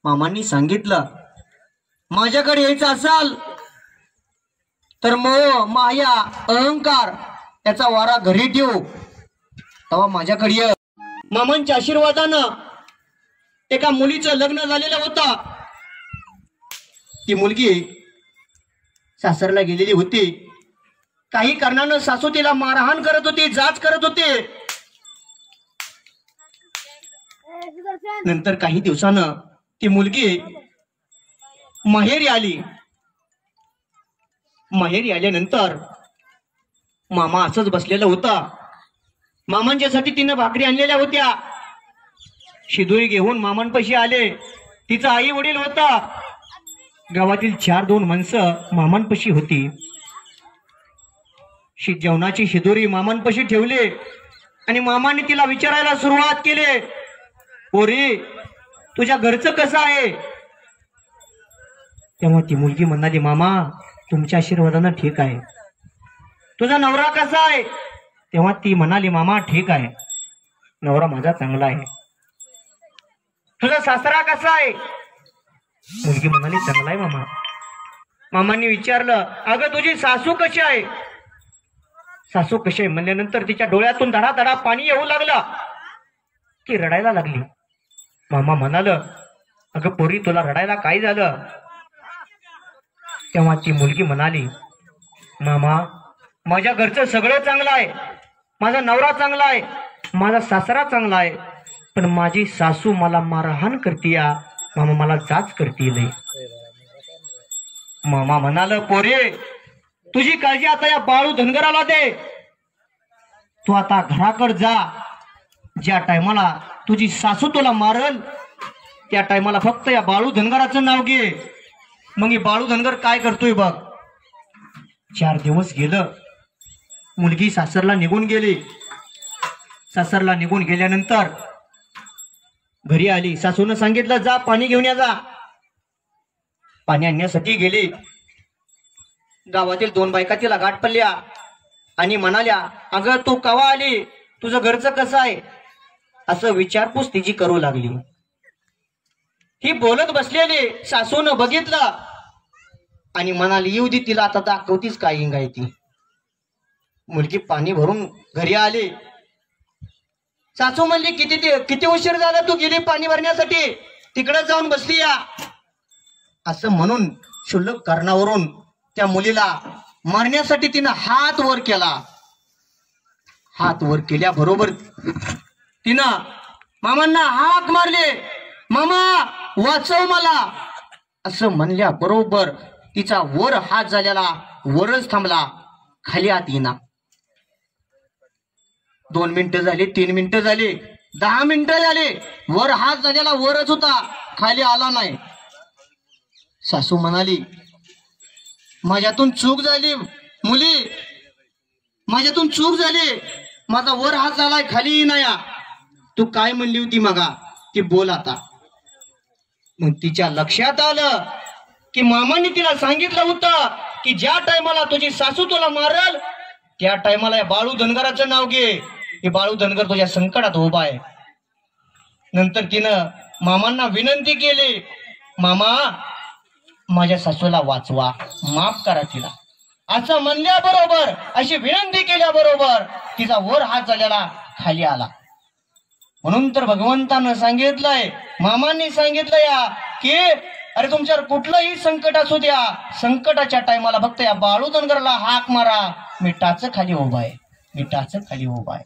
मामांनी सांगितलं, माझ्याकडे यायचं असाल तर मोह माया अहंकार याचा वारा घरी ठेवू, तेव्हा माझ्याकडे ये. मामांच्या आशीर्वादानं एका मुलीचं लग्न झालेलं होतं. ती मुलगी सासरला गेलेली होती. काही कारणानं सासू तिला मारहाण करत होती, जाच करत होते. नंतर काही दिवसानं ती मुलगी माहेरी आली. माहेरी आल्यानंतर मामा असंच बसलेला होता. मामांच्यासाठी तिनं भाकरी आणलेल्या होत्या. शिदोरी घेऊन मामांपाशी आले. तिचा आई वडील होता. गावातील 4-2 माणसं मामांपाशी होती. जेवणाची शिदोरी मामांपाशी ठेवली आणि मामांनी तिला विचारायला सुरुवात केली, पोरी तुझ्या घरचं कसं आहे? तेव्हा ती मुलगी म्हणाली, मामा तुमच्या आशीर्वादानं ठीक आहे. तुझा नवरा कसा आहे? तेव्हा ती म्हणाली, मामा ठीक आहे, नवरा माझा चांगला आहे. तुझा सासरा कसा आहे? मुलगी म्हणाली, चांगला आहे मामा. मामांनी विचारलं, अगं तुझी सासू कशी आहे? सासू कशी आहे म्हणल्यानंतर तिच्या डोळ्यातून धडाधडा पाणी येऊ लागला. ती रडायला लागली. मामा म्हणाल, अगं पोरी तुला रडायला काय झालं? तेव्हा ती मुलगी म्हणाली, मामा माझ्या घरचं सगळं चांगलं आहे, माझा नवरा चांगला आहे, माझा सासरा चांगला आहे, पण माझी सासू मला मारहाण करतीया, मामा मला जाच करतील. मामा म्हणाल, पोरे तुझी काळजी आता या बाळू धनगराला दे. तू आता घराकडे जा. ज्या टायमाला तुझी सासू तुला मारल त्या टायमाला फक्त या बाळू धनगराचं नाव घे. मग ही बाळू धनगर काय करतोय बघ. 4 दिवस गेलं. मुलगी सासरला निघून गेली. सासरला निघून गेल्यानंतर घरी आली. सासूनं सांगितलं, जा पाणी घेऊन या. जा. पाणी आणण्यासाठी गेली. गावातील 2 बायका तिला गाठ पडल्या आणि म्हणाल्या, अगं तू कवा आली, तुझं घरचं कसं आहे, असं विचारपूस तिची करू लागली. ही बोलत बसलेली सासूनं बघितलं आणि म्हणाली, येऊ दे तिला, आता दाखवतीच काय हिंगाय ती. मुलगी पाणी भरून घरी आली. सासू म्हणली, किती उशीर झाला, तू गेली पाणी भरण्यासाठी, तिकडे जाऊन बसली या. असं म्हणून क्षुल्लक कारणावरून त्या मुलीला मारण्यासाठी तिनं हात वर केला. हात वर केल्याबरोबर तिनं मामांना हाक मारले, मामा वाचव मला. असं म्हणल्या बरोबर तिचा वर हात झालेला वरच थांबला, खाली हात येईना. 2 मिनिटं झाली, 3 मिनिटं झाली, 10 मिनिटं झाली, वर हात झालेला वरच होता, खाली आला नाही. सासू म्हणाली, माझ्यातून चूक झाली मुली, माझ्यातून चूक झाली, माझा वर हात झालाय, खाली येईना. तू काय म्हणली होती मगा, ती बोल आता. मग तिच्या लक्षात आलं की मामांनी तिला सांगितलं होतं की ज्या टायमाला तुझी सासू तुला मारल त्या टायमाला या बाळू धनगराचं नाव घे. हे बाळू धनगर तुझ्या संकटात उभा आहे. नंतर तिनं मामांना विनंती केली, मामा माझ्या सासूला वाचवा, माफ करा तिला. असं म्हणल्याबरोबर, अशी विनंती केल्याबरोबर तिचा वर हात झालेला खाली आला. म्हणून तर भगवंतानं सांगितलंय, मामांनी सांगितलं या की अरे तुमच्यावर कुठलंही संकट असू द्या, संकटाच्या टायमाला फक्त या बाळू धनगरला हाक मारा, मी टाच खाली उभा आहे, मी टाच खाली उभा आहे.